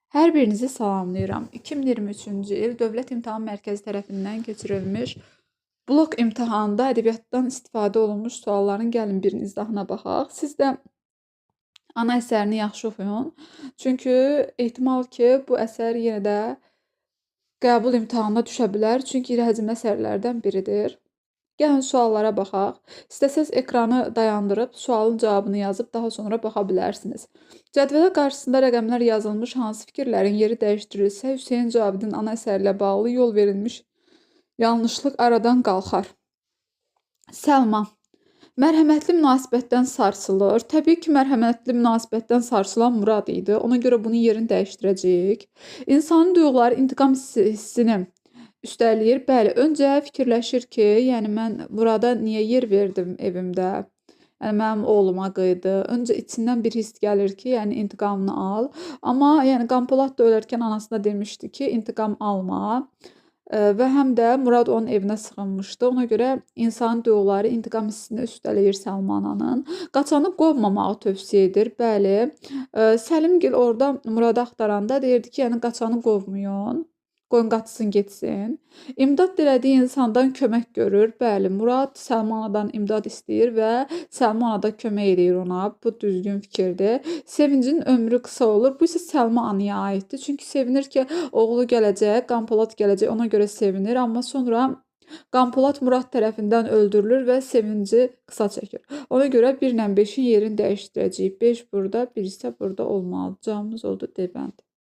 Hər birinizi salamlayıram. 2023-cü il Dövlət İmtahan Mərkəzi tərəfindən keçirilmiş blok imtahanında ədəbiyyatdan istifadə olunmuş sualların gəlin bir izahına baxaq. Siz də ana əsərini yaxşı oxuyun. Çünki ehtimal ki, bu əsər yenə də qəbul imtahanına düşə bilər. Çünki iri həcmli əsərlərdən biridir. Gəlin suallara baxaq. İstəsəz ekranı dayandırıb sualın cavabını yazıb daha sonra baxa bilərsiniz. Cədvələ qarşısında rəqəmlər yazılmış hansı fikirlərin yeri dəyişdirilsə, Hüseyn Cavidin ana əsəri ilə bağlı yol verilmiş yanlışlıq aradan qalxar. Səlma. Mərhəmətli münasibətdən sarsılır. Təbii ki, mərhəmətli münasibətdən sarsılan Murad idi. Ona görə bunun yerini dəyişdirəcəyik. İnsanın duyğuları intiqam hissini üstələyir. Bəli, öncə fikirləşir ki, yəni mən burada niyə yer verdim evimdə? Yəni mənim oğluma qıydı. Öncə içindən bir hiss gəlir ki, yəni intiqamını al. Amma yəni Qanpolad da ölərkən anasına demişdi ki, intiqam alma. Və həm də Murad onun evinə sığınmışdı. Ona görə insanın duyğuları intiqam hissini üstələyir Səlma ananın. Qaçanı qovmamağı tövsiyə edir. Bəli, Səlimgil orada Muradı axtaranda deyirdi ki, yəni qaçanı qovmayın. Qoyun qaçsın getsin. İmdad dilədiyi insandan kömək görür. Bəli, Murad Səlma anadan imdad istəyir və Səlma ana da kömək edir ona. Bu düzgün fikirdir. Sevincin ömrü qısa olur. Bu isə Səlma anaya aiddir. Çünki sevinir ki, oğlu gələcək, Qanpolad gələcək. Ona görə sevinir. Amma sonra Qanpolad Murad tərəfindən öldürülür və sevinci qısa çəkir. Ona görə 1 ilə 5-in yerini dəyişdirəcəyik. 5 burada, 1 isə burada olmalı. Cavabımız oldu D bəndi.